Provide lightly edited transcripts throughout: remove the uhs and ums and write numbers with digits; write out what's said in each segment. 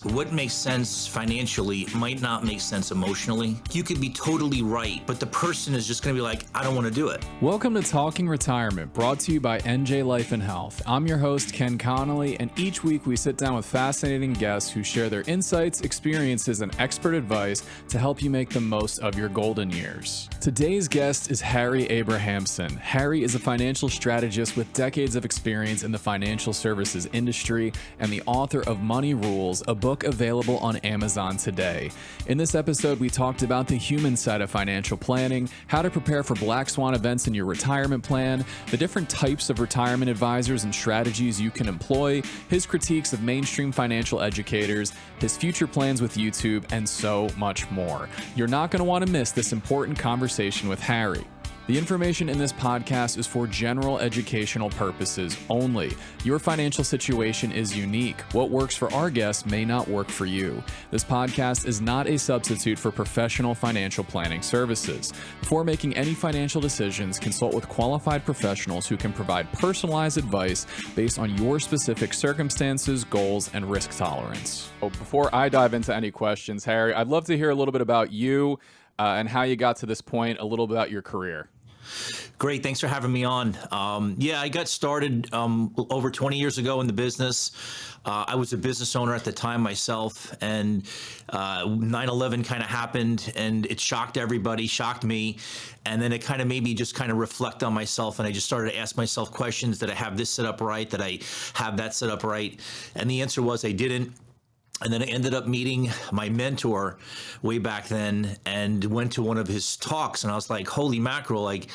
What makes sense financially might not make sense emotionally. You could be totally right, but the person is just going to be like, I don't want to do it. Welcome to Talking Retirement, brought to you by NJ Life and Health. I'm your host, Ken Connolly, and each week we sit down with fascinating guests who share their insights, experiences, and expert advice to help you make the most of your golden years. Today's guest is Harry Abrahamsen. Harry is a financial strategist with decades of experience in the financial services industry and the author of Money Rules, a book available on Amazon today. In this episode, we talked about the human side of financial planning, how to prepare for black swan events in your retirement plan, the different types of retirement advisors and strategies you can employ, his critiques of mainstream financial educators, his future plans with YouTube, and so much more. You're not going to want to miss this important conversation with Harry. The information in this podcast is for general educational purposes only. Your financial situation is unique. What works for our guests may not work for you. This podcast is not a substitute for professional financial planning services. Before making any financial decisions, consult with qualified professionals who can provide personalized advice based on your specific circumstances, goals, and risk tolerance. Before I dive into any questions, Harry, I'd love to hear a little bit about you and how you got to this point, a little bit about your career. Great. Thanks for having me on. I got started over 20 years ago in the business. I was a business owner at the time myself, and 9/11 kind of happened, and it shocked everybody, shocked me. And then it kind of made me just kind of reflect on myself, and I just started to ask myself questions. Did I have this set up right? Did I have that set up right? And the answer was I didn't. And then I ended up meeting my mentor way back then and went to one of his talks. And I was like, holy mackerel, like,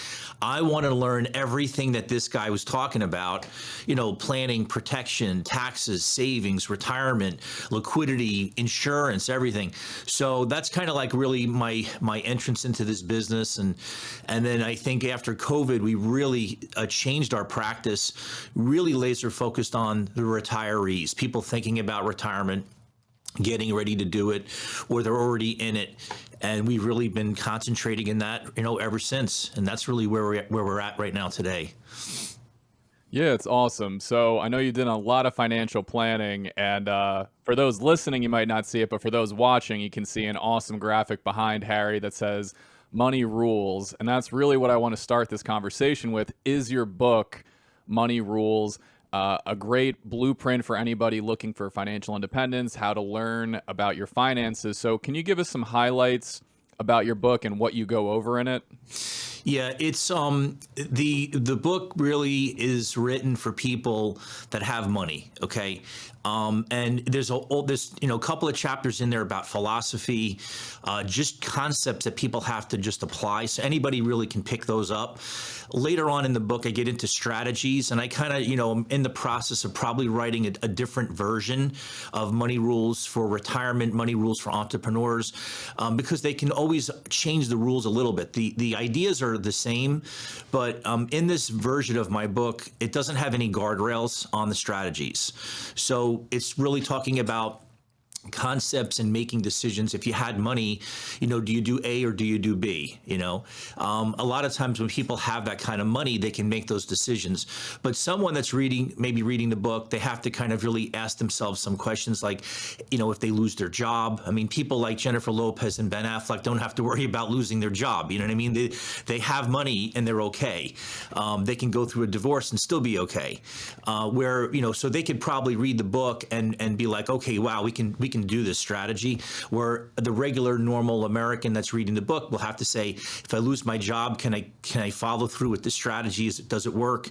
I want to learn everything that this guy was talking about, planning, protection, taxes, savings, retirement, liquidity, insurance, everything. So that's kind of like really my entrance into this business. And then I think after COVID, we really changed our practice, really laser focused on the retirees, people thinking about retirement, getting ready to do it, or they're already in it. And we've really been concentrating in that, ever since. And that's really where we're at right now today. Yeah, it's awesome. So I know you did a lot of financial planning, and for those listening, you might not see it, but for those watching, you can see an awesome graphic behind Harry that says Money Rules. And that's really what I want to start this conversation with, is your book, Money Rules. A great blueprint for anybody looking for financial independence, how to learn about your finances. So can you give us some highlights about your book and what you go over in it? Yeah, it's the book really is written for people that have money, okay? And there's a couple of chapters in there about philosophy, just concepts that people have to just apply. So anybody really can pick those up. Later on in the book, I get into strategies, and I kind of, I'm in the process of probably writing a different version of Money Rules for retirement, Money Rules for entrepreneurs, because they can always change the rules a little bit. The ideas are the same, but in this version of my book, it doesn't have any guardrails on the strategies. So it's really talking about concepts and making decisions. If you had money, do you do A or do you do B? A lot of times when people have that kind of money, they can make those decisions. But someone that's maybe reading the book, they have to kind of really ask themselves some questions like, if they lose their job. I mean, people like Jennifer Lopez and Ben Affleck don't have to worry about losing their job. You know what I mean? They have money and they're okay. They can go through a divorce and still be okay. So they could probably read the book and be like, okay, wow, we can do this strategy, where the regular normal American that's reading the book will have to say, if I lose my job, can I follow through with this strategy? Does it work?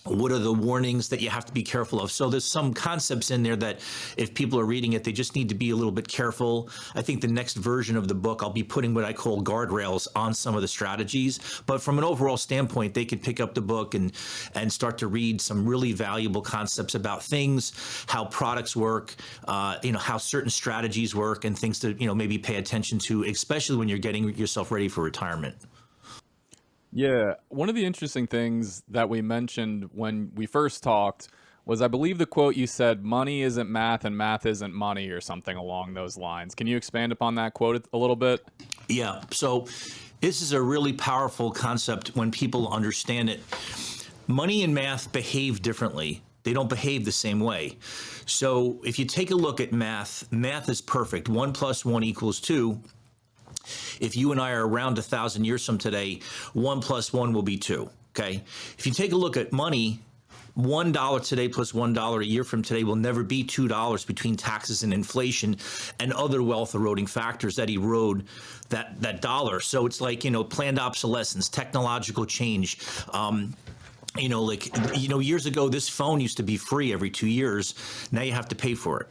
What are the warnings that you have to be careful of? So there's some concepts in there that if people are reading it, they just need to be a little bit careful. I think the next version of the book, I'll be putting what I call guardrails on some of the strategies. But from an overall standpoint, they could pick up the book and start to read some really valuable concepts about things, how products work, how certain strategies work, and things to, maybe pay attention to, especially when you're getting yourself ready for retirement. Yeah, one of the interesting things that we mentioned when we first talked was, I believe the quote you said, money isn't math and math isn't money, or something along those lines. Can you expand upon that quote a little bit? Yeah, so this is a really powerful concept when people understand it. Money and math behave differently. They don't behave the same way. So if you take a look at math, math is perfect. 1 + 1 = 2. If you and I are around 1,000 years from today, 1 + 1 will be 2. Okay. If you take a look at money, $1 today plus $1 a year from today will never be $2 between taxes and inflation and other wealth eroding factors that erode that dollar. So it's like, planned obsolescence, technological change. Years ago, this phone used to be free every 2 years. Now you have to pay for it.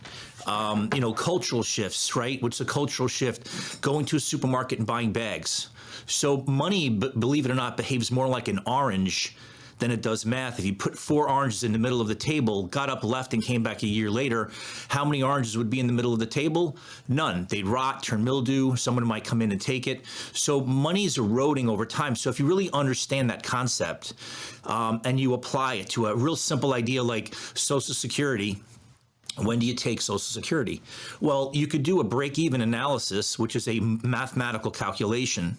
Cultural shifts, right? What's a cultural shift? Going to a supermarket and buying bags. So money, believe it or not, behaves more like an orange than it does math. If you put 4 oranges in the middle of the table, got up, left, and came back a year later, how many oranges would be in the middle of the table? None. They'd rot, turn mildew. Someone might come in and take it. So money is eroding over time. So if you really understand that concept and you apply it to a real simple idea like Social Security, when do you take Social Security? Well, you could do a break-even analysis, which is a mathematical calculation.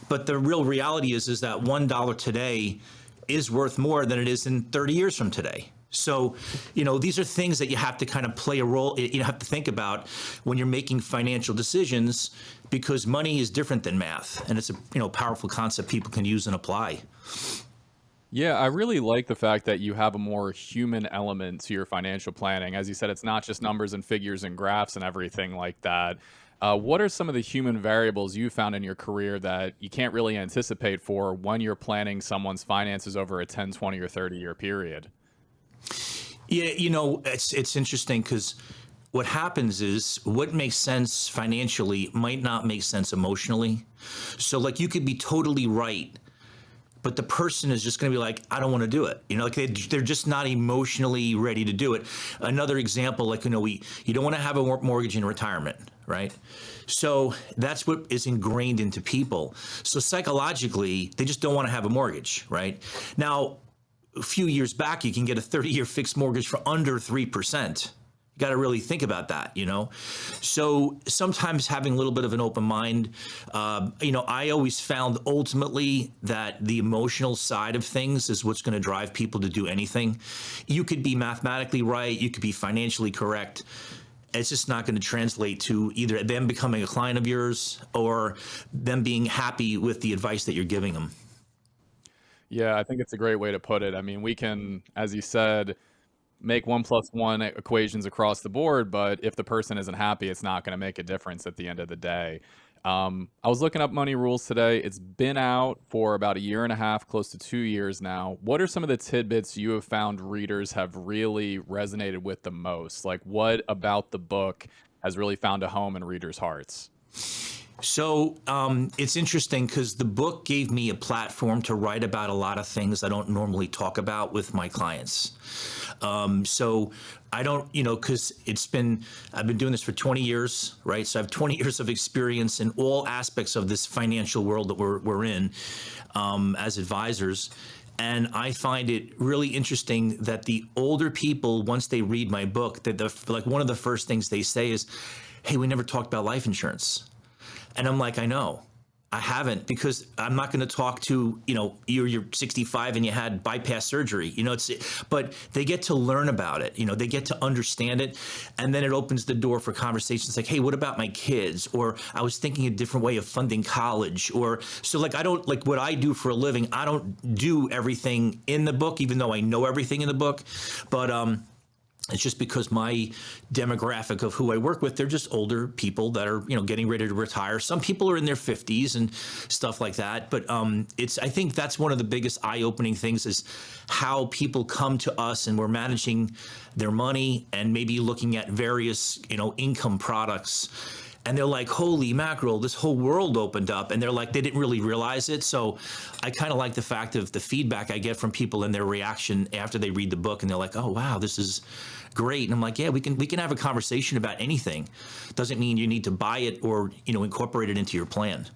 But the real reality is that $1 today is worth more than it is in 30 years from today. So, these are things that you have to kind of play a role, you have to think about when you're making financial decisions, because money is different than math. And it's a powerful concept people can use and apply. Yeah, I really like the fact that you have a more human element to your financial planning. As you said, it's not just numbers and figures and graphs and everything like that. What are some of the human variables you found in your career that you can't really anticipate for when you're planning someone's finances over a 10, 20, or 30-year period? Yeah, it's interesting because what happens is what makes sense financially might not make sense emotionally. So like you could be totally right, but the person is just going to be like, I don't want to do it. They're just not emotionally ready to do it. Another example, you don't want to have a mortgage in retirement, right? So that's what is ingrained into people. So psychologically, they just don't want to have a mortgage, right? Now, a few years back, you can get a 30-year fixed mortgage for under 3%. You got to really think about that, So sometimes having a little bit of an open mind, I always found ultimately that the emotional side of things is what's going to drive people to do anything. You could be mathematically right. You could be financially correct. It's just not going to translate to either them becoming a client of yours or them being happy with the advice that you're giving them. Yeah, I think it's a great way to put it. I mean, we can, as you said, make 1 + 1 equations across the board, but if the person isn't happy, it's not going to make a difference at the end of the day. I was looking up Money Rules today. It's been out for about a year and a half, close to 2 years now. What are some of the tidbits you have found readers have really resonated with the most? Like, what about the book has really found a home in readers' hearts? So it's interesting because the book gave me a platform to write about a lot of things I don't normally talk about with my clients. So I don't, because I've been doing this for 20 years, right? So I have 20 years of experience in all aspects of this financial world that we're in as advisors. And I find it really interesting that the older people, once they read my book, that one of the first things they say is, hey, we never talked about life insurance. And I'm like, I know. I haven't, because I'm not going to talk to, you're 65 and you had bypass surgery, but they get to learn about it, they get to understand it. And then it opens the door for conversations like, hey, what about my kids? Or I was thinking a different way of funding college. Or so I don't like what I do for a living. I don't do everything in the book, even though I know everything in the book. But, it's just because my demographic of who I work with, they're just older people that are, getting ready to retire. Some people are in their 50s and stuff like that. But I think that's one of the biggest eye-opening things is how people come to us and we're managing their money and maybe looking at various, income products. And they're like, holy mackerel, this whole world opened up. And they're like, they didn't really realize it. So I kind of like the fact of the feedback I get from people and their reaction after they read the book. And they're like, oh, wow, this is great. And I'm like, yeah, we can have a conversation about anything. Doesn't mean you need to buy it or, incorporate it into your plan.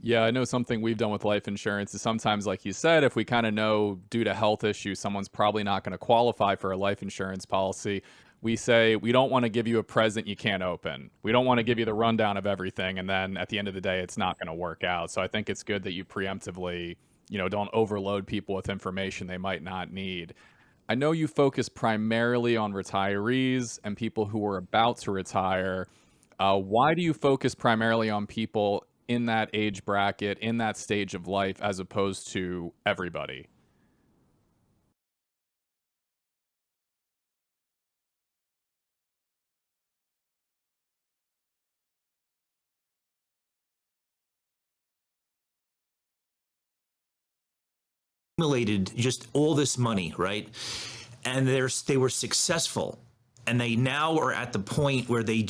Yeah, I know something we've done with life insurance is sometimes, like you said, if we kind of know due to health issues, someone's probably not going to qualify for a life insurance policy. We say, we don't want to give you a present you can't open. We don't want to give you the rundown of everything. And then at the end of the day, it's not going to work out. So I think it's good that you preemptively, don't overload people with information they might not need. I know you focus primarily on retirees and people who are about to retire. Why do you focus primarily on people in that age bracket, in that stage of life, as opposed to everybody? Accumulated just all this money, right? And they were successful, and they now are at the point where they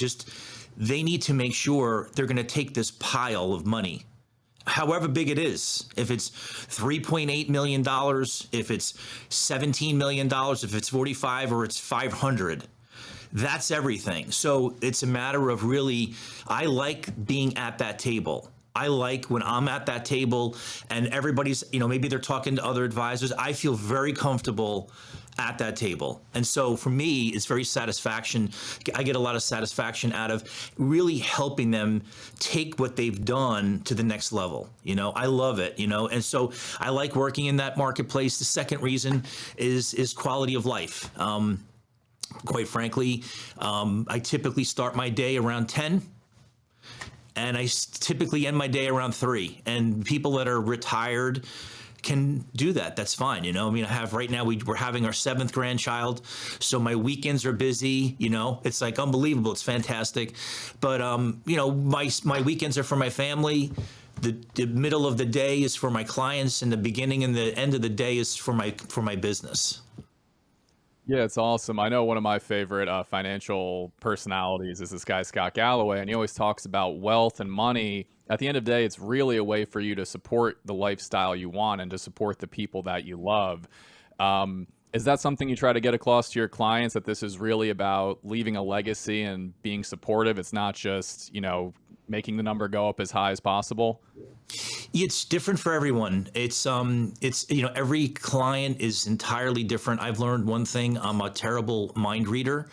need to make sure they're going to take this pile of money, however big it is. If it's $3.8 million, if it's $17 million, if it's 45 or it's 500, that's everything. So it's a matter of really, I like being at that table. I like when I'm at that table and everybody's, maybe they're talking to other advisors. I feel very comfortable at that table. And so for me, it's very satisfaction. I get a lot of satisfaction out of really helping them take what they've done to the next level. I love it, and so I like working in that marketplace. The second reason is quality of life. Quite frankly, I typically start my day around 10. And I typically end my day around 3. And people that are retired can do that. That's fine. I have right now, we're having our 7th grandchild. So my weekends are busy. It's like unbelievable. It's fantastic. But, my weekends are for my family. The middle of the day is for my clients, and the beginning and the end of the day is for my business. Yeah, it's awesome. I know one of my favorite financial personalities is this guy, Scott Galloway, and he always talks about wealth and money. At the end of the day, it's really a way for you to support the lifestyle you want and to support the people that you love. Is that something you try to get across to your clients, that this is really about leaving a legacy and being supportive? It's not just, making the number go up as high as possible? It's different for everyone. It's every client is entirely different. I've learned one thing. I'm a terrible mind reader.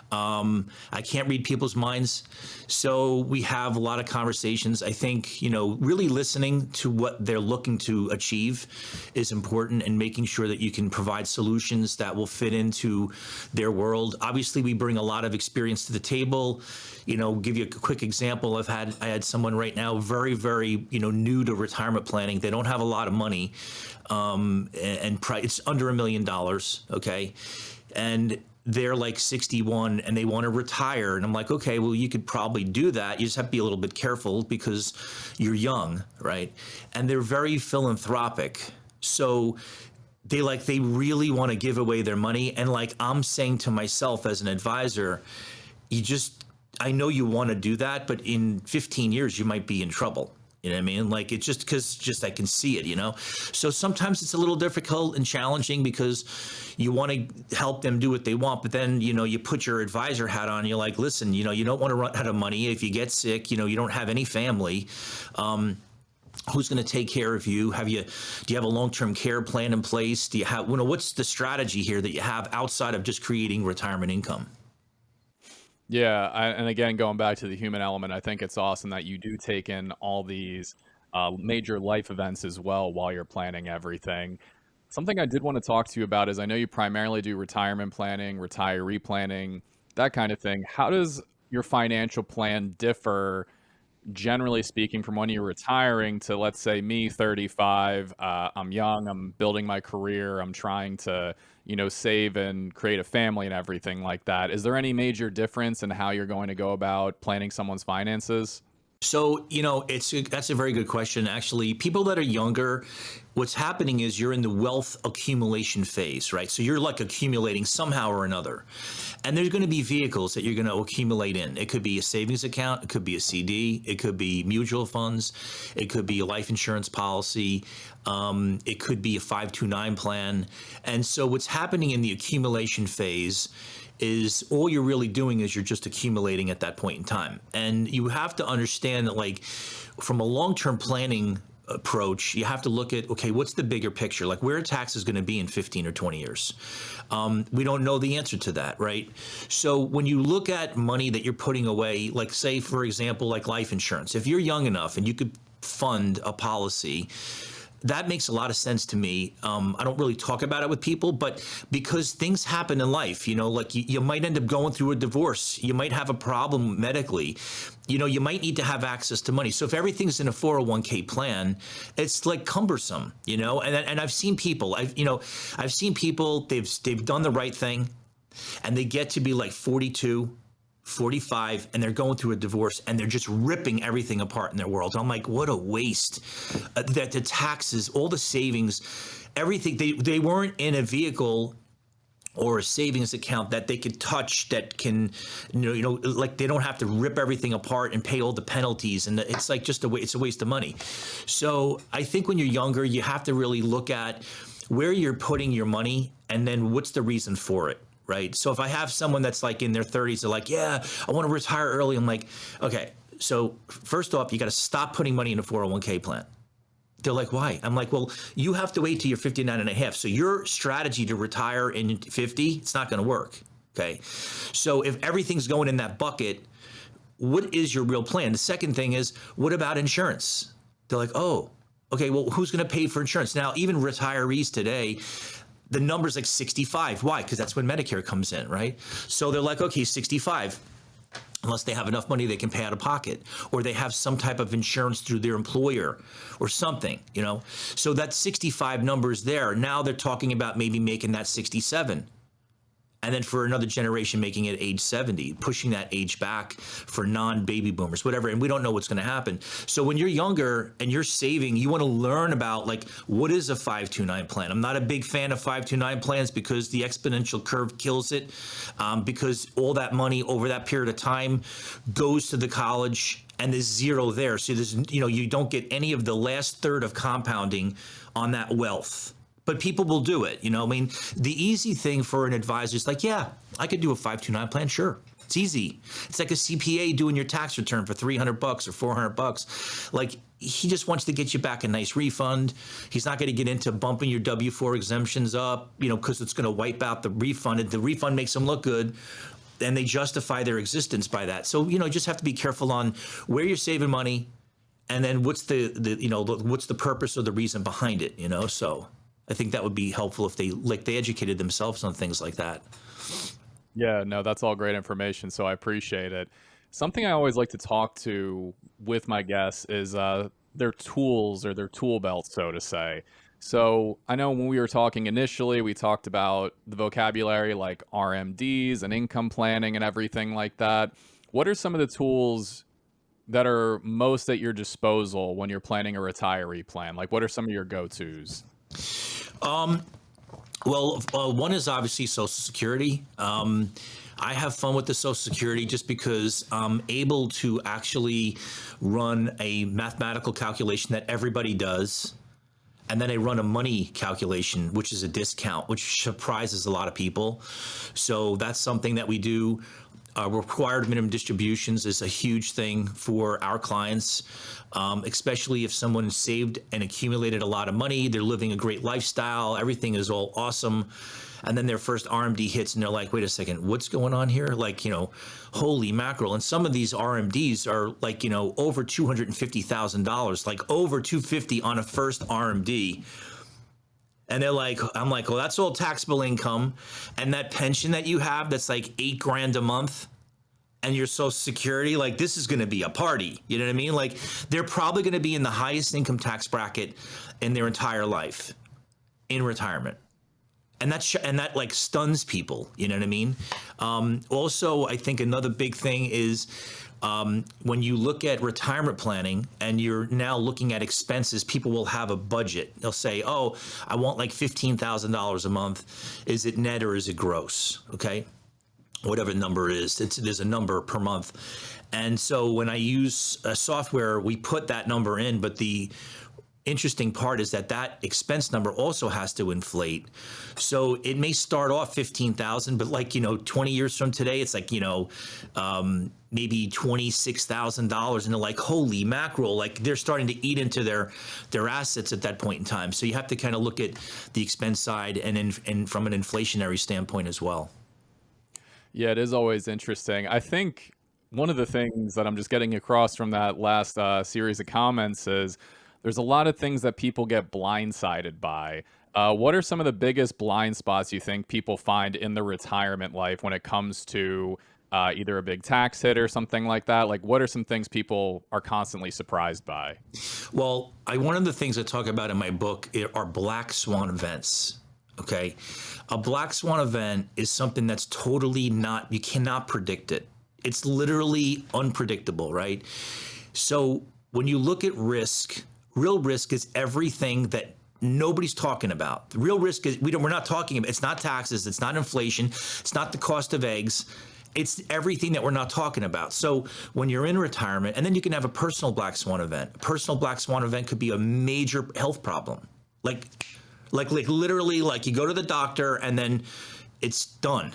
I can't read people's minds. So we have a lot of conversations. I think, really listening to what they're looking to achieve is important, and making sure that you can provide solutions that will fit into their world. Obviously, we bring a lot of experience to the table. Give you a quick example. I had someone right now very, very, new to retirement planning. They don't have a lot of money, and it's under $1 million. Okay. And they're like 61 and they want to retire. And I'm like, okay, well, you could probably do that. You just have to be a little bit careful because you're young, right? And they're very philanthropic. So they really want to give away their money. And like I'm saying to myself as an advisor, I know you want to do that, but in 15 years, you might be in trouble. You know what I mean? Like it's just I can see it, So sometimes it's a little difficult and challenging because you want to help them do what they want. But then, you put your advisor hat on and you're like, listen, you don't want to run out of money. If you get sick, you don't have any family. Who's going to take care of you? Do you have a long-term care plan in place? Do you have, what's the strategy here that you have outside of just creating retirement income? Yeah, and again, going back to the human element, I think it's awesome that you do take in all these major life events as well while you're planning everything. Something I did want to talk to you about is, I know you primarily do retirement planning, retiree planning, that kind of thing. How does your financial plan differ, generally speaking, from when you're retiring to, let's say, me, 35? I'm young, I'm building my career, I'm trying to, save and create a family and everything like that. Is there any major difference in how you're going to go about planning someone's finances? So, that's a very good question. Actually, people that are younger, what's happening is you're in the wealth accumulation phase, right? So you're like accumulating somehow or another. And there's going to be vehicles that you're going to accumulate in. It could be a savings account. It could be a CD. It could be mutual funds. It could be a life insurance policy. It could be a 529 plan. And so what's happening in the accumulation phase is all you're really doing is you're just accumulating at that point in time. And you have to understand that, like, from a long-term planning approach, you have to look at, okay, what's the bigger picture? Like, where are taxes going to be in 15 or 20 years? We don't know the answer to that, right? So when you look at money that you're putting away, like, say, for example, like life insurance, if you're young enough and you could fund a policy that makes a lot of sense to me. I don't really talk about it with people, but because things happen in life, like you might end up going through a divorce. You might have a problem medically. You might need to have access to money. So if everything's in a 401k plan, it's like cumbersome, and I've seen people, I've seen people, they've done the right thing and they get to be like 42, 45, and they're going through a divorce and they're just ripping everything apart in their world. And I'm like, what a waste. That the taxes, all the savings, everything, they weren't in a vehicle or a savings account that they could touch, that can, like they don't have to rip everything apart and pay all the penalties. And it's like just it's a waste of money. So I think when you're younger, you have to really look at where you're putting your money and then what's the reason for it. Right. So if I have someone that's like in their 30s, they're like, yeah, I want to retire early. I'm like, okay, so first off, you got to stop putting money in a 401k plan. They're like, why? I'm like, well, you have to wait till you're 59 and a half. So your strategy to retire in 50, it's not going to work. Okay. So if everything's going in that bucket, what is your real plan? The second thing is, what about insurance? They're like, oh, okay, well, who's going to pay for insurance? Now, even retirees today, the number's like 65. Why? Because that's when Medicare comes in, right? So they're like, okay, 65. Unless they have enough money they can pay out of pocket, or they have some type of insurance through their employer or something, So that 65 number is there. Now they're talking about maybe making that 67. And then for another generation, making it age 70, pushing that age back for non-baby boomers, whatever. And we don't know what's going to happen. So when you're younger and you're saving, you want to learn about like, what is a 529 plan? I'm not a big fan of 529 plans because the exponential curve kills it, because all that money over that period of time goes to the college and there's zero there. So there's, you don't get any of the last third of compounding on that wealth. But people will do it. The easy thing for an advisor is like, yeah, I could do a 529 plan. Sure. It's easy. It's like a CPA doing your tax return for $300 or $400. Like, he just wants to get you back a nice refund. He's not going to get into bumping your W-4 exemptions up, because it's going to wipe out the refund. And the refund makes them look good, and they justify their existence by that. So, just have to be careful on where you're saving money, and then what's what's the purpose or the reason behind it, So I think that would be helpful if they educated themselves on things like that. Yeah, no, that's all great information. So I appreciate it. Something I always like to talk to with my guests is their tools or their tool belt, so to say. So I know when we were talking initially, we talked about the vocabulary like RMDs and income planning and everything like that. What are some of the tools that are most at your disposal when you're planning a retiree plan? Like, what are some of your go-tos? Well, one is obviously Social Security. I have fun with the Social Security just because I'm able to actually run a mathematical calculation that everybody does. And then I run a money calculation, which is a discount, which surprises a lot of people. So that's something that we do. Required minimum distributions is a huge thing for our clients, especially if someone saved and accumulated a lot of money, they're living a great lifestyle, everything is all awesome. And then their first RMD hits and they're like, wait a second, what's going on here? Like, holy mackerel. And some of these RMDs are like, over $250,000, like over $250 on a first RMD. And they're like, I'm like, well, that's all taxable income. And that pension that you have, that's like $8,000 a month, and your Social Security, like, this is going to be a party. You know what I mean? Like, they're probably going to be in the highest income tax bracket in their entire life in retirement. And that like stuns people. You know what I mean? Also, I think another big thing is, when you look at retirement planning and you're now looking at expenses, people will have a budget. They'll say, oh, I want like $15,000 a month. Is it net or is it gross? Okay. Whatever the number is, there's a number per month. And so when I use a software, we put that number in, but the interesting part is that expense number also has to inflate. So it may start off 15,000, but like, 20 years from today, it's like, maybe $26,000. And they're like, holy mackerel, like they're starting to eat into their assets at that point in time. So you have to kind of look at the expense side and from an inflationary standpoint as well. Yeah, it is always interesting. I think one of the things that I'm just getting across from that last series of comments is there's a lot of things that people get blindsided by. What are some of the biggest blind spots you think people find in the retirement life when it comes to either a big tax hit or something like that? Like, what are some things people are constantly surprised by? Well, one of the things I talk about in my book are black swan events. Okay. A black swan event is something that's totally not, you cannot predict it. It's literally unpredictable, right? So when you look at risk, real risk is everything that nobody's talking about. The real risk is we're not talking about, it's not taxes, it's not inflation, it's not the cost of eggs. It's everything that we're not talking about. So when you're in retirement, and then you can have a personal black swan event. A personal black swan event could be a major health problem. Like literally, like you go to the doctor and then it's done.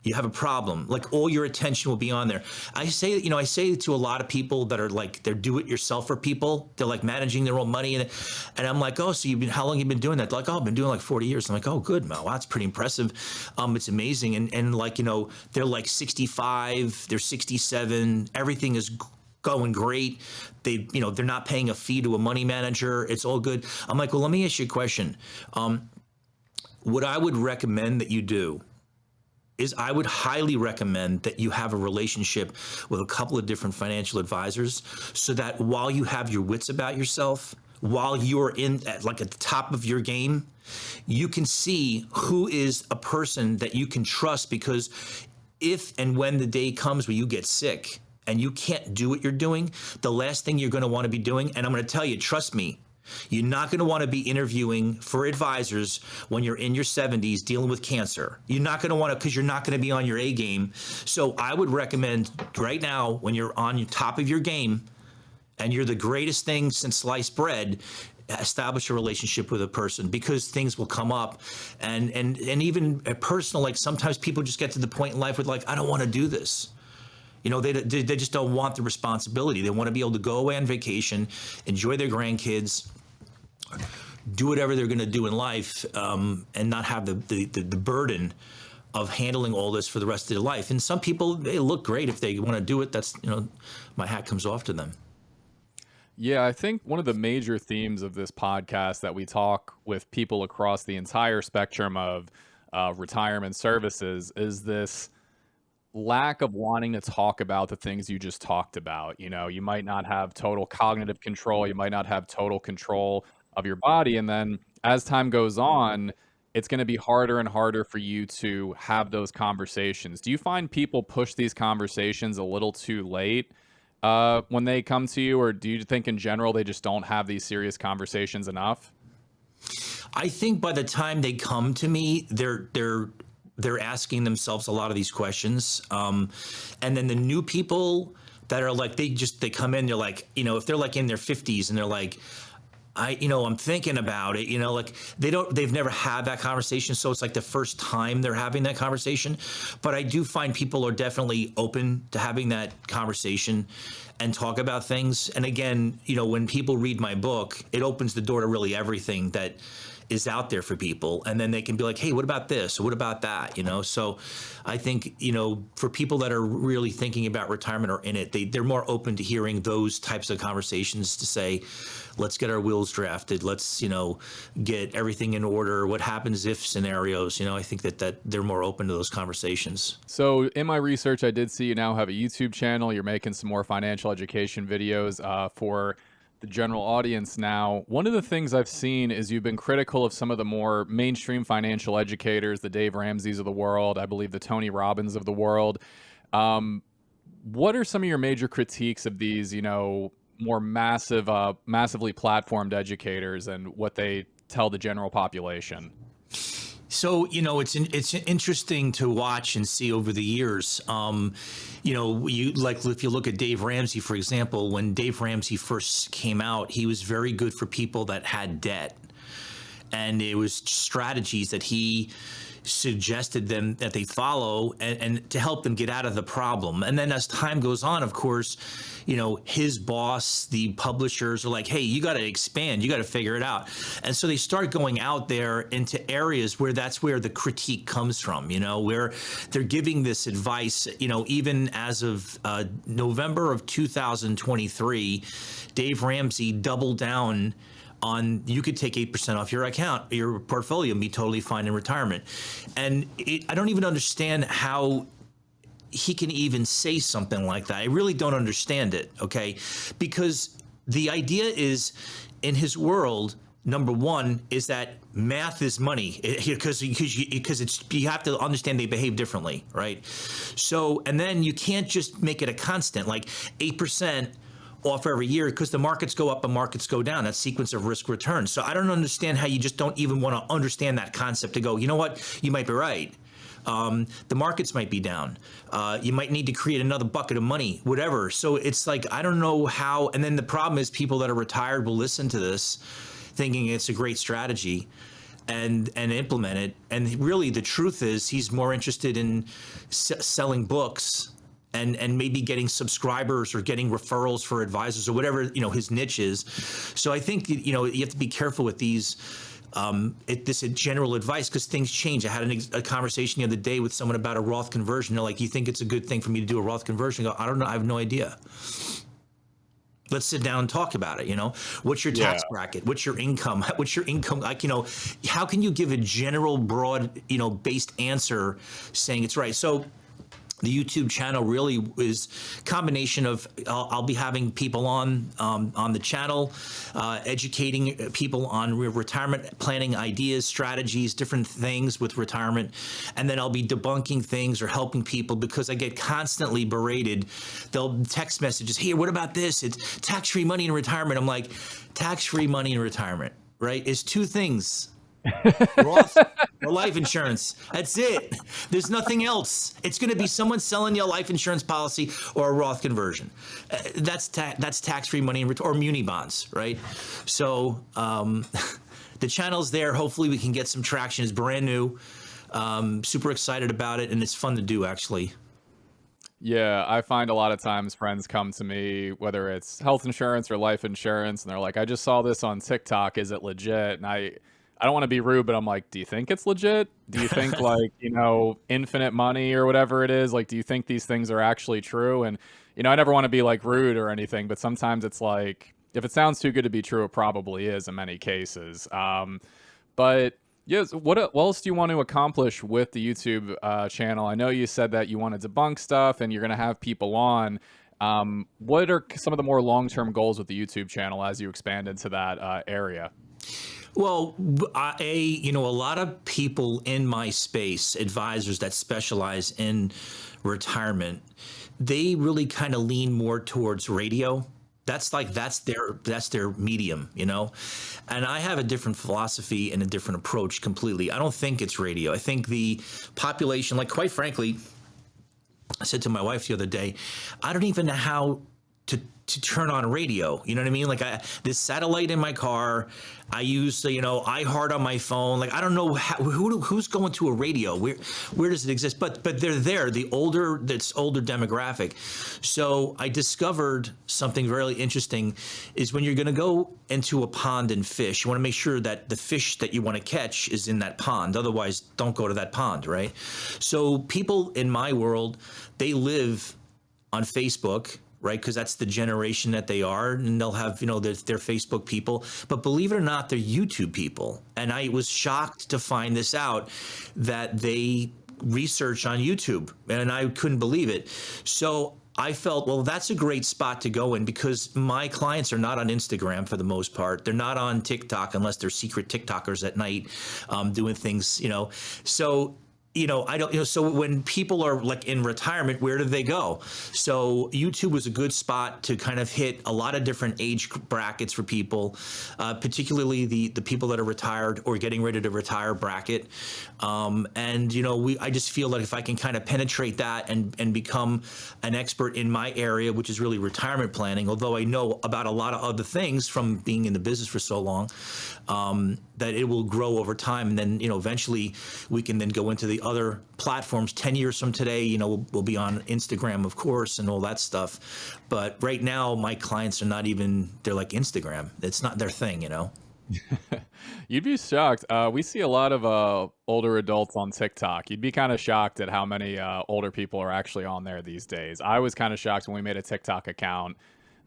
You have a problem. Like all your attention will be on there. I say to a lot of people that are like, they're do-it-yourselfer people. They're like managing their own money. And I'm like, oh, so how long have you been doing that? They're like, oh, I've been doing like 40 years. I'm like, oh, good, Mel. Wow, that's pretty impressive. It's amazing. And like, they're like 65, they're 67. Everything is going great. They're not paying a fee to a money manager. It's all good. I'm like, well, let me ask you a question. What I would recommend that you do is I would highly recommend that you have a relationship with a couple of different financial advisors so that while you have your wits about yourself, while you're at the top of your game, you can see who is a person that you can trust, because if and when the day comes where you get sick and you can't do what you're doing, the last thing you're going to want to be doing, and I'm going to tell you, trust me, you're not going to want to be interviewing for advisors when you're in your 70s dealing with cancer. You're not going to want to, because you're not going to be on your A game. So I would recommend right now, when you're on your top of your game and you're the greatest thing since sliced bread, establish a relationship with a person, because things will come up. And even a personal, like sometimes people just get to the point in life where like, I don't want to do this. They just don't want the responsibility. They want to be able to go away on vacation, enjoy their grandkids, do whatever they're going to do in life, and not have the burden of handling all this for the rest of their life. And some people, they look great if they want to do it. That's, my hat comes off to them. Yeah, I think one of the major themes of this podcast that we talk with people across the entire spectrum of retirement services is this lack of wanting to talk about the things you just talked about. You might not have total cognitive control. You might not have total control of your body. And then as time goes on, it's going to be harder and harder for you to have those conversations. Do you find people push these conversations a little too late when they come to you? Or do you think in general, they just don't have these serious conversations enough? I think by the time they come to me, they're asking themselves a lot of these questions. And then the new people that are like, they come in, they're like, if they're like in their 50s and they're like, I'm thinking about it, like they've never had that conversation. So it's like the first time they're having that conversation. But I do find people are definitely open to having that conversation and talk about things. And again, when people read my book, it opens the door to really everything that is out there for people. And then they can be like, hey, what about this? Or what about that? So I think, for people that are really thinking about retirement or in it, they're more open to hearing those types of conversations to say, let's get our wills drafted. Let's, get everything in order. What happens if scenarios, I think that they're more open to those conversations. So in my research, I did see you now have a YouTube channel. You're making some more financial education videos for the general audience now. One of the things I've seen is you've been critical of some of the more mainstream financial educators, the Dave Ramseys of the world, I believe the Tony Robbins of the world. What are some of your major critiques of these, more massively platformed educators and what they tell the general population? So, it's interesting to watch and see over the years. If you look at Dave Ramsey, for example, when Dave Ramsey first came out, he was very good for people that had debt. and it was strategies that he suggested them that they follow and to help them get out of the problem. And then as time goes on, of course, his boss, the publishers are like, hey, you got to expand, you got to figure it out. And so they start going out there into areas where that's where the critique comes from, where they're giving this advice, even as of November of 2023, Dave Ramsey doubled down on you could take 8% off your account, your portfolio, and be totally fine in retirement. And I don't even understand how he can even say something like that. I really don't understand it, okay? Because the idea is, in his world, number one, is that math is money, because it's, you have to understand they behave differently, right? So, and then you can't just make it a constant, like 8% off every year, because the markets go up and markets go down. That sequence of risk return. So I don't understand how you just don't even want to understand that concept to go, you know what, you might be right. The markets might be down. You might need to create another bucket of money, whatever. So it's like, I don't know how. And then the problem is people that are retired will listen to this thinking it's a great strategy and implement it. And really the truth is he's more interested in selling books and maybe getting subscribers or getting referrals for advisors or whatever, his niche is. So I think, you have to be careful with these, this general advice, because things change. I had a conversation the other day with someone about a Roth conversion. They're like, you think it's a good thing for me to do a Roth conversion? I go, I don't know. I have no idea. Let's sit down and talk about it. What's your tax bracket? What's your income? What's your income? Like, how can you give a general broad, based answer saying it's right? So the YouTube channel really is a combination of, I'll be having people on the channel, educating people on retirement planning ideas, strategies, different things with retirement. And then I'll be debunking things or helping people, because I get constantly berated. They'll text messages, hey, what about this? It's tax-free money in retirement. I'm like, tax-free money in retirement, right, is two things. Roth or life insurance. That's it. There's nothing else. It's going to be someone selling you a life insurance policy or a Roth conversion. That's tax-free money or muni bonds, right? So the channel's there. Hopefully we can get some traction. It's brand new. Super excited about it, and it's fun to do, actually. Yeah, I find a lot of times friends come to me, whether it's health insurance or life insurance, and they're like, I just saw this on TikTok. Is it legit? And I don't want to be rude, but I'm like, do you think it's legit? Do you think infinite money or whatever it is? Like, do you think these things are actually true? And, I never want to be like rude or anything, but sometimes it's like, if it sounds too good to be true, it probably is in many cases. But yes, what else do you want to accomplish with the YouTube channel? I know you said that you want to debunk stuff and you're going to have people on. What are some of the more long-term goals with the YouTube channel as you expand into that area? Well, a lot of people in my space, advisors that specialize in retirement, they really kind of lean more towards radio. That's their medium, and I have a different philosophy and a different approach completely. I don't think it's radio. I think the population, like, quite frankly, I said to my wife the other day, I don't even know how to turn on radio. You know what I mean? Like, this satellite in my car, I use iHeart on my phone. Like, I don't know who's going to a radio. Where does it exist? But they're there. The older demographic. So I discovered something very interesting is when you're going to go into a pond and fish, you want to make sure that the fish that you want to catch is in that pond. Otherwise, don't go to that pond, right? So people in my world, they live on Facebook, right? Because that's the generation that they are, and they'll have, their Facebook people. But believe it or not, they're YouTube people. And I was shocked to find this out, that they research on YouTube, and I couldn't believe it. So I felt, well, that's a great spot to go in, because my clients are not on Instagram for the most part. They're not on TikTok unless they're secret TikTokers at night doing things, So I don't, so when people are like in retirement, where do they go? So YouTube was a good spot to kind of hit a lot of different age brackets for people, particularly the people that are retired or getting ready to retire bracket. I just feel that if I can kind of penetrate that and become an expert in my area, which is really retirement planning, although I know about a lot of other things from being in the business for so long, that it will grow over time. And then, eventually we can then go into the other platforms. 10 years from today, we'll be on Instagram, of course, and all that stuff. But right now, my clients are not even, they're like Instagram. It's not their thing, You'd be shocked. We see a lot of older adults on TikTok. You'd be kind of shocked at how many older people are actually on there these days. I was kind of shocked when we made a TikTok account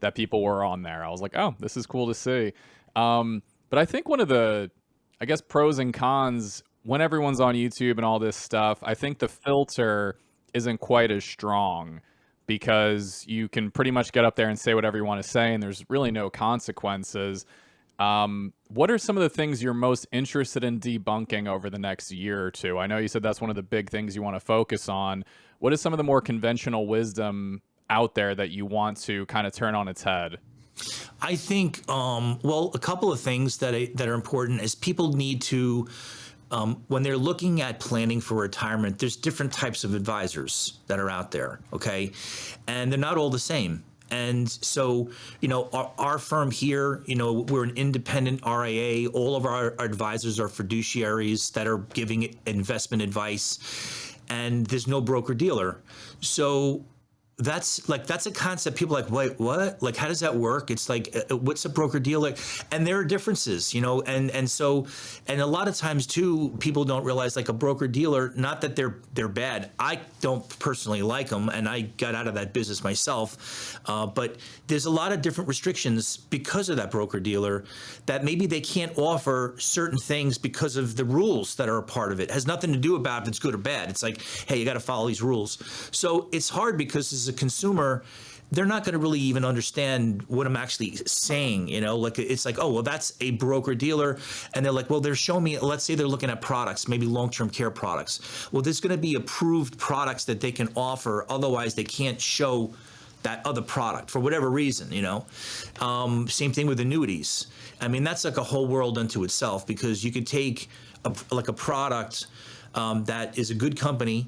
that people were on there. I was like, oh, this is cool to see. But I think one of the, I guess, pros and cons when everyone's on YouTube and all this stuff, I think the filter isn't quite as strong because you can pretty much get up there and say whatever you want to say, and there's really no consequences. What are some of the things you're most interested in debunking over the next year or two? I know you said that's one of the big things you want to focus on. What is some of the more conventional wisdom out there that you want to kind of turn on its head? I think, a couple of things that are important is people need to, when they're looking at planning for retirement, there's different types of advisors that are out there, okay? And they're not all the same. And so, our firm here, we're an independent RIA. All of our advisors are fiduciaries that are giving investment advice, and there's no broker dealer. So that's a concept. People are like, wait, what? Like, how does that work? It's like, what's a broker dealer? And there are differences, and so, and a lot of times too, people don't realize, like, a broker dealer, not that they're bad. I don't personally like them, and I got out of that business myself. But there's a lot of different restrictions because of that broker dealer that maybe they can't offer certain things because of the rules that are a part of it. It has nothing to do about if it's good or bad. It's like, hey, you got to follow these rules. So it's hard because as a consumer, they're not going to really even understand what I'm actually saying, like it's like, oh, well, that's a broker dealer. And they're like, well, they're showing me, let's say they're looking at products, maybe long-term care products. Well, there's going to be approved products that they can offer. Otherwise, they can't show that other product for whatever reason, Same thing with annuities. I mean, that's like a whole world unto itself because you could take a product that is a good company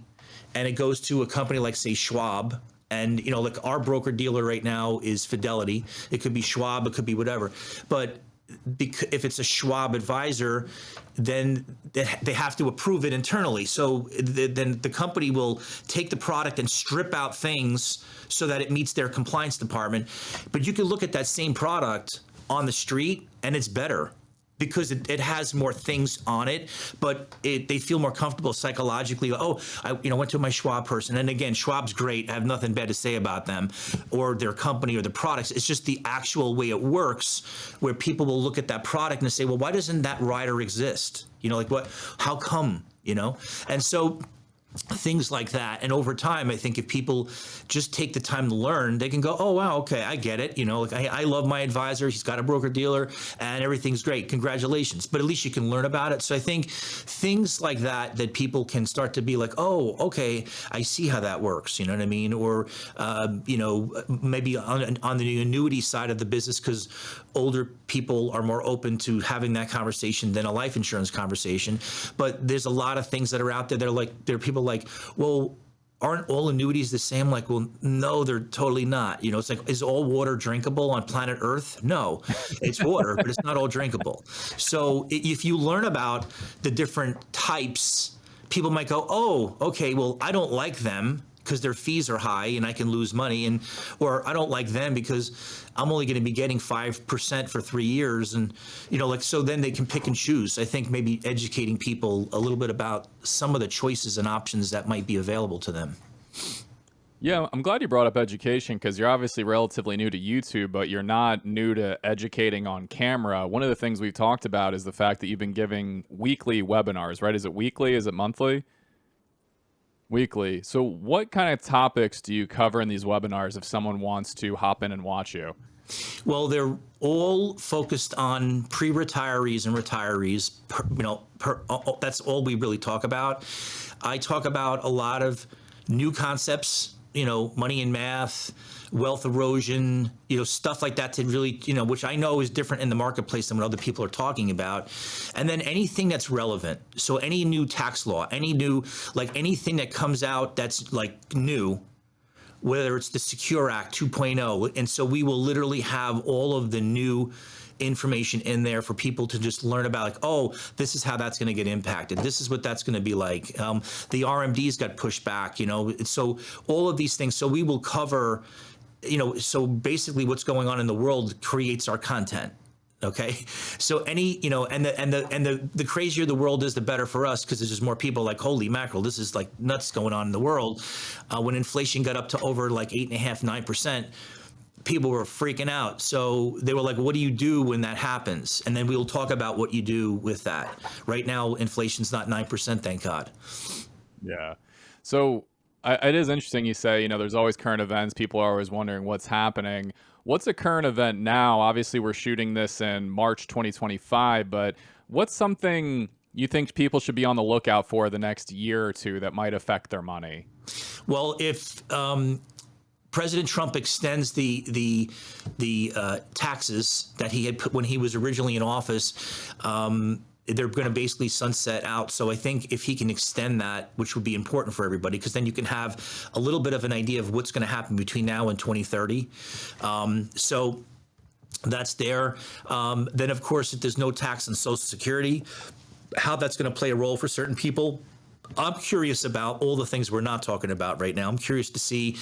and it goes to a company like, say, Schwab. And, like our broker dealer right now is Fidelity. It could be Schwab, it could be whatever. But if it's a Schwab advisor, then they have to approve it internally. So then the company will take the product and strip out things so that it meets their compliance department. But you can look at that same product on the street and it's better because it has more things on it, but they feel more comfortable psychologically. Oh, I went to my Schwab person. And again, Schwab's great. I have nothing bad to say about them or their company or the products. It's just the actual way it works where people will look at that product and say, well, why doesn't that rider exist? Like what, how come, And so things like that. And over time, I think if people just take the time to learn, they can go, oh, wow, okay, I get it. Like I love my advisor. He's got a broker dealer and everything's great. Congratulations. But at least you can learn about it. So I think things like that people can start to be like, oh, okay, I see how that works. You know what I mean? Or, maybe on the annuity side of the business, because older people are more open to having that conversation than a life insurance conversation. But there's a lot of things that are out there. There are people like, well, aren't all annuities the same? Like, well, no, they're totally not. It's like, is all water drinkable on planet Earth? No, it's water, but it's not all drinkable. So if you learn about the different types, people might go, oh, okay, well, I don't like them because their fees are high and I can lose money, or I don't like them because I'm only going to be getting 5% for 3 years. And, so then they can pick and choose. I think maybe educating people a little bit about some of the choices and options that might be available to them. Yeah, I'm glad you brought up education because you're obviously relatively new to YouTube, but you're not new to educating on camera. One of the things we've talked about is the fact that you've been giving weekly webinars, right? Is it weekly? Is it monthly? Weekly. So what kind of topics do you cover in these webinars if someone wants to hop in and watch you? Well, they're all focused on pre-retirees and retirees. That's all we really talk about. I talk about a lot of new concepts, money and math, wealth erosion, stuff like that to really, which I know is different in the marketplace than what other people are talking about. And then anything that's relevant. So any new tax law, anything that comes out that's like new, whether it's the Secure Act 2.0. And so we will literally have all of the new information in there for people to just learn about, like, oh, this is how that's going to get impacted. This is what that's going to be like. The RMDs got pushed back, so all of these things. So we will cover, so basically what's going on in the world creates our content. Okay. So the crazier the world is, the better for us, because there's just more people like, holy mackerel, this is like nuts going on in the world. When inflation got up to over like 8.5%, 9%, people were freaking out. So they were like, what do you do when that happens? And then we'll talk about what you do with that. Right now, inflation's not 9%, thank God. Yeah. So it is interesting you say, there's always current events. People are always wondering what's happening. What's a current event now? Obviously, we're shooting this in March 2025, but what's something you think people should be on the lookout for the next year or two that might affect their money? Well, if President Trump extends the taxes that he had put when he was originally in office, they're going to basically sunset out. So I think if he can extend that, which would be important for everybody, because then you can have a little bit of an idea of what's going to happen between now and 2030. So that's there. Then, of course, if there's no tax on Social Security, how that's going to play a role for certain people. I'm curious about all the things we're not talking about right now. I'm curious to see.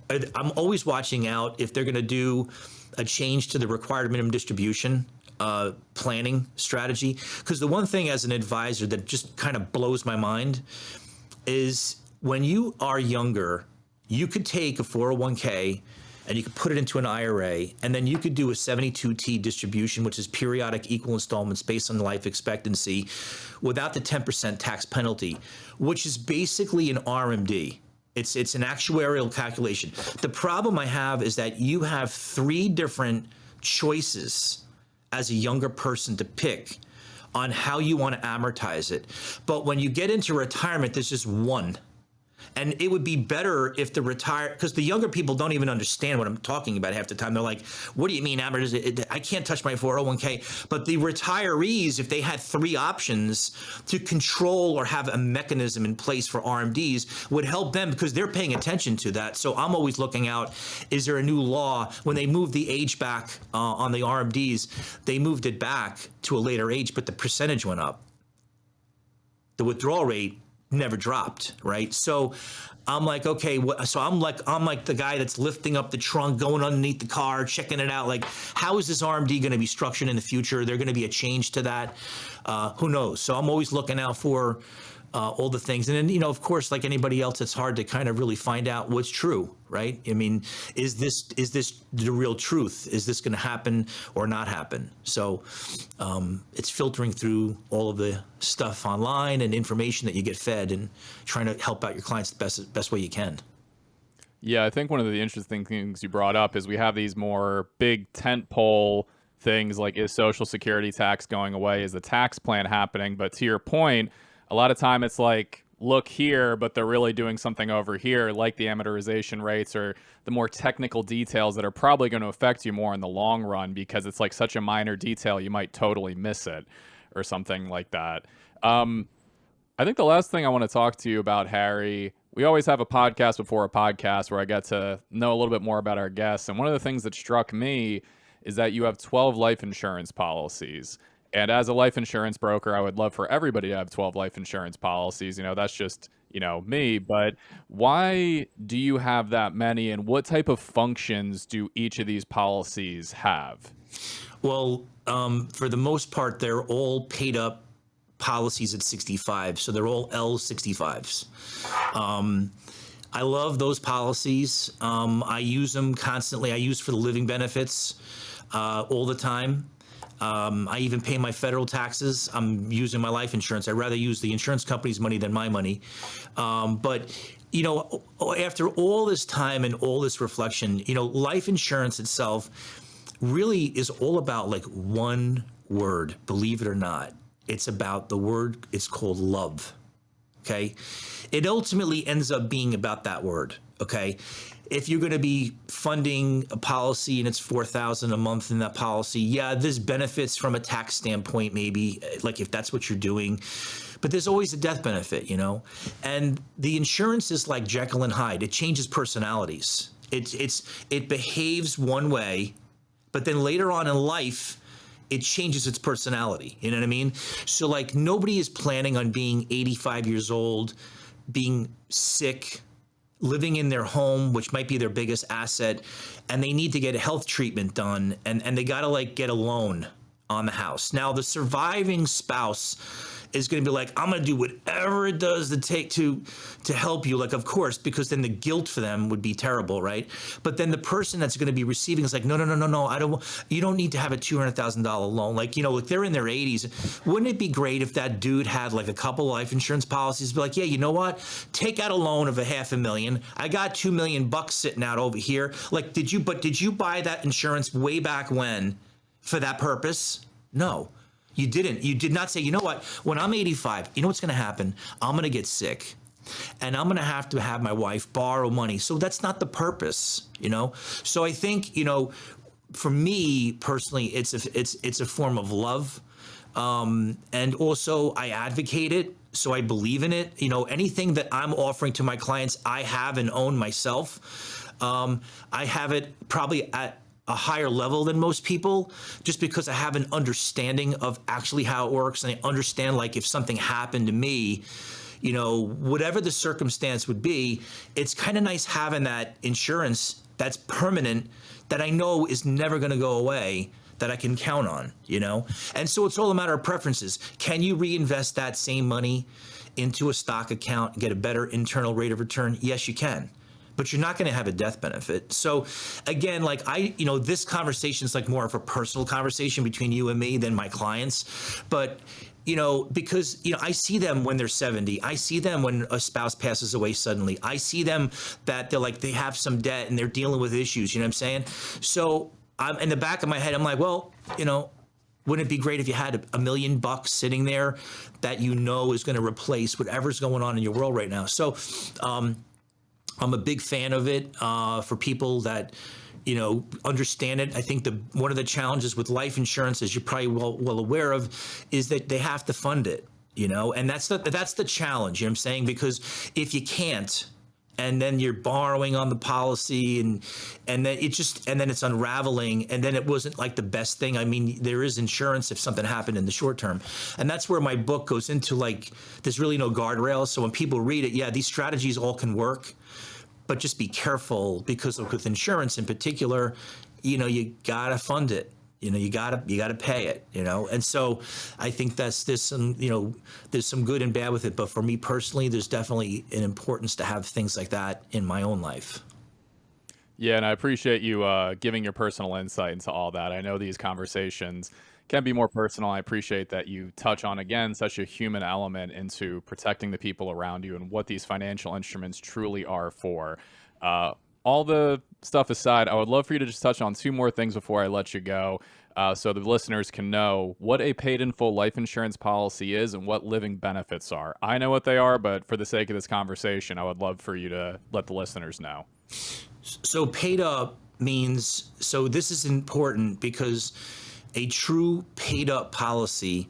I'm always watching out if they're going to do a change to the required minimum distribution planning strategy. Because the one thing as an advisor that just kind of blows my mind is when you are younger, you could take a 401k and you could put it into an IRA, and then you could do a 72T distribution, which is periodic equal installments based on life expectancy without the 10% tax penalty, which is basically an RMD. It's an actuarial calculation. The problem I have is that you have 3 different choices as a younger person to pick on how you want to amortize it. But when you get into retirement, there's just one. And it would be better if because the younger people don't even understand what I'm talking about half the time. They're like, what do you mean amortize? I can't touch my 401k. But the retirees, if they had 3 options to control or have a mechanism in place for RMDs, would help them because they're paying attention to that. So I'm always looking out, is there a new law? When they moved the age back on the RMDs, they moved it back to a later age, but the percentage went up. The withdrawal rate never dropped, right? So I'm like, okay, so I'm like the guy that's lifting up the trunk, going underneath the car, checking it out. Like, how is this RMD going to be structured in the future? There going to be a change to that? Who knows? So I'm always looking out for all the things. And then, of course, like anybody else, it's hard to kind of really find out what's true, right? I mean, is this the real truth? Is this going to happen or not happen? So it's filtering through all of the stuff online and information that you get fed and trying to help out your clients the best way you can. Yeah, I think one of the interesting things you brought up is we have these more big tentpole things like, is Social Security tax going away? Is the tax plan happening? But to your point, a lot of time it's like, look here, but they're really doing something over here, like the amortization rates or the more technical details that are probably going to affect you more in the long run because it's like such a minor detail, you might totally miss it or something like that. I think the last thing I want to talk to you about, Harry, we always have a podcast before a podcast where I get to know a little bit more about our guests. And one of the things that struck me is that you have 12 life insurance policies. And as a life insurance broker, I would love for everybody to have 12 life insurance policies. That's just, me. But why do you have that many? And what type of functions do each of these policies have? Well, for the most part, they're all paid up policies at 65. So they're all L65s. I love those policies. I use them constantly. I use for the living benefits all the time. I even pay my federal taxes. I'm using my life insurance. I'd rather use the insurance company's money than my money. But after all this time and all this reflection, life insurance itself really is all about like one word, believe it or not. It's about the word, it's called love. Okay. It ultimately ends up being about that word. Okay. If you're going to be funding a policy and it's $4,000 a month in that policy, yeah, there's benefits from a tax standpoint, maybe, like if that's what you're doing. But there's always a death benefit, And the insurance is like Jekyll and Hyde. It changes personalities. It behaves one way, but then later on in life, it changes its personality. You know what I mean? So like nobody is planning on being 85 years old, being sick, living in their home, which might be their biggest asset, and they need to get a health treatment done, and they got to like get a loan on the house. Now the surviving spouse is going to be like, I'm going to do whatever it does to take to help you. Like, of course, because then the guilt for them would be terrible, right? But then the person that's going to be receiving is like, no, you don't need to have a $200,000 loan. Like, you know, like they're in their 80s. Wouldn't it be great if that dude had like a couple life insurance policies? Be like, yeah, you know what? Take out a loan of $500,000. I got $2 million sitting out over here. Like, did you buy that insurance way back when for that purpose? No. You didn't. You did not say, you know what, when I'm 85, you know what's going to happen? I'm going to get sick and I'm going to have my wife borrow money. So that's not the purpose, you know? So I think, you know, for me personally, it's a form of love. And also I advocate it. So I believe in it. You know, anything that I'm offering to my clients, I have and own myself. I have it probably at a higher level than most people, just because I have an understanding of actually how it works. And I understand, like, if something happened to me, you know, whatever the circumstance would be, it's kind of nice having that insurance that's permanent, that I know is never going to go away, that I can count on, you know? And so it's all a matter of preferences. Can you reinvest that same money into a stock account and get a better internal rate of return? Yes, you can. But you're not going to have a death benefit. So again, like this conversation is like more of a personal conversation between you and me than my clients. But, you know, because, you know, I see them when they're 70. I see them when a spouse passes away suddenly. I see them that they have some debt and they're dealing with issues. You know what I'm saying? So I'm in the back of my head, I'm like, well, you know, wouldn't it be great if you had $1 million sitting there that you know is going to replace whatever's going on in your world right now? So, I'm a big fan of it for people that, you know, understand it. I think one of the challenges with life insurance, as you're probably well aware of, is that they have to fund it, you know, and that's the challenge, you know what I'm saying? Because if you can't, and then you're borrowing on the policy and then it's unraveling, and then it wasn't like the best thing. I mean, there is insurance if something happened in the short term. And that's where my book goes into, like, there's really no guardrails. So when people read it, yeah, these strategies all can work, but just be careful, because with insurance in particular, you know, you gotta fund it. You know, you gotta pay it, you know? And so I think there's some good and bad with it. But for me personally, there's definitely an importance to have things like that in my own life. Yeah, and I appreciate you giving your personal insight into all that. I know these conversations can be more personal. I appreciate that you touch on, again, such a human element into protecting the people around you and what these financial instruments truly are for. All the stuff aside, I would love for you to just touch on 2 more things before I let you go, so the listeners can know what a paid in full life insurance policy is and what living benefits are. I know what they are, but for the sake of this conversation, I would love for you to let the listeners know. So paid up means, so this is important because a true paid up policy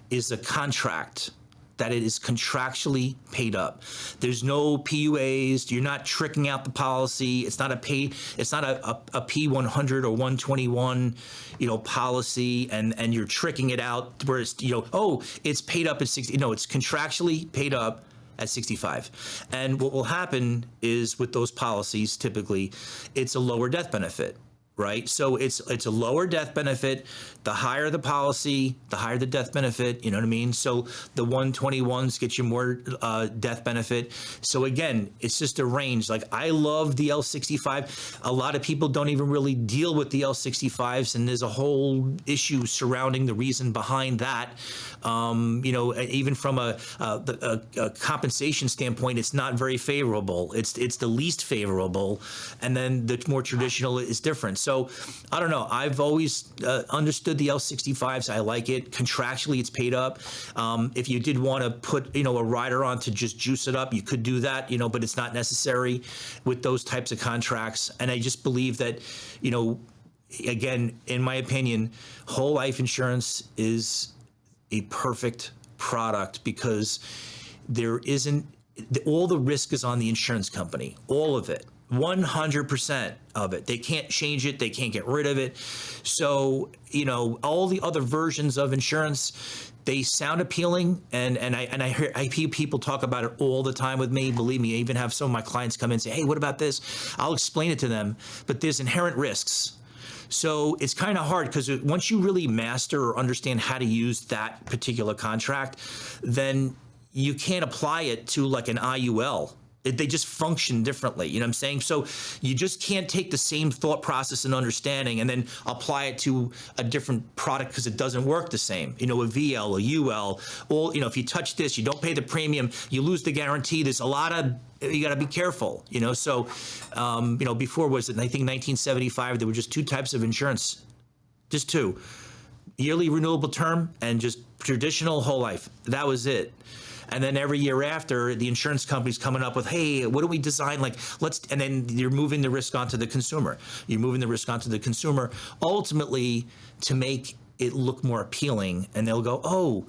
is a contract that it is contractually paid up. There's no PUAs. You're not tricking out the policy. It's not a P100 or 121, you know, policy, and you're tricking it out where it's, you know, oh, it's paid up at 60. No, it's contractually paid up at 65. And what will happen is, with those policies, typically, it's a lower death benefit. Right. So it's a lower death benefit. The higher the policy, the higher the death benefit. You know what I mean? So the 121s get you more death benefit. So again, it's just a range. Like, I love the L65. A lot of people don't even really deal with the L65s, and there's a whole issue surrounding the reason behind that. You know, even from a compensation standpoint, it's not very favorable. It's the least favorable, and then the more traditional is different. So I don't know. I've always understood the L65s. I like it. Contractually, it's paid up. If you did want to put, you know, a rider on to just juice it up, you could do that, you know, but it's not necessary with those types of contracts. And I just believe that, you know, again, in my opinion, whole life insurance is a perfect product, because there isn't, all the risk is on the insurance company, all of it. 100% of it. They can't change it. They can't get rid of it. So, all the other versions of insurance, they sound appealing. And I hear people talk about it all the time with me. Believe me, I even have some of my clients come in and say, hey, what about this? I'll explain it to them. But there's inherent risks. So it's kind of hard because once you really master or understand how to use that particular contract, then you can't apply it to like an IUL. They just function differently. You know what I'm saying? So you just can't take the same thought process and understanding and then apply it to a different product because it doesn't work the same. A VL, a UL, if you touch this, you don't pay the premium, you lose the guarantee. There's a lot of, you got to be careful, So, before was it, I think 1975, there were just two types of insurance, just two. Yearly renewable term and just traditional whole life. That was it. And then every year after, the insurance company's coming up with, hey, what do we design? And then you're moving the risk onto the consumer. Ultimately to make it look more appealing. And they'll go, oh,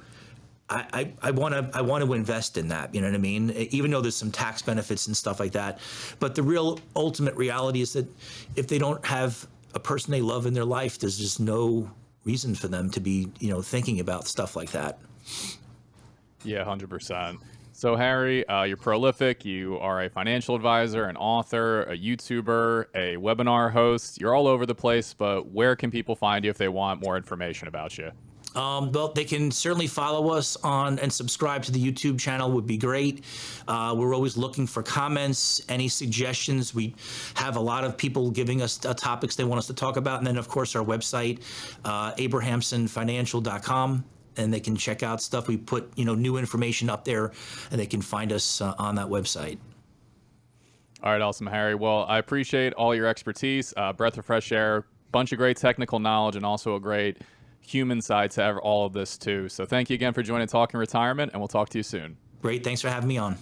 I want to invest in that. You know what I mean? Even though there's some tax benefits and stuff like that. But the real ultimate reality is that if they don't have a person they love in their life, there's just no reason for them to be, thinking about stuff like that. Yeah, 100%. So, Harry, you're prolific. You are a financial advisor, an author, a YouTuber, a webinar host. You're all over the place, but where can people find you if they want more information about you? Well, they can certainly follow us on and subscribe to the YouTube channel would be great. We're always looking for comments, any suggestions. We have a lot of people giving us topics they want us to talk about. And then, of course, our website, abrahamsenfinancial.com. And they can check out stuff. We put, new information up there, and they can find us on that website. All right, awesome, Harry. Well, I appreciate all your expertise, breath of fresh air, bunch of great technical knowledge, and also a great human side to all of this, too. So thank you again for joining Talking Retirement, and we'll talk to you soon. Great. Thanks for having me on.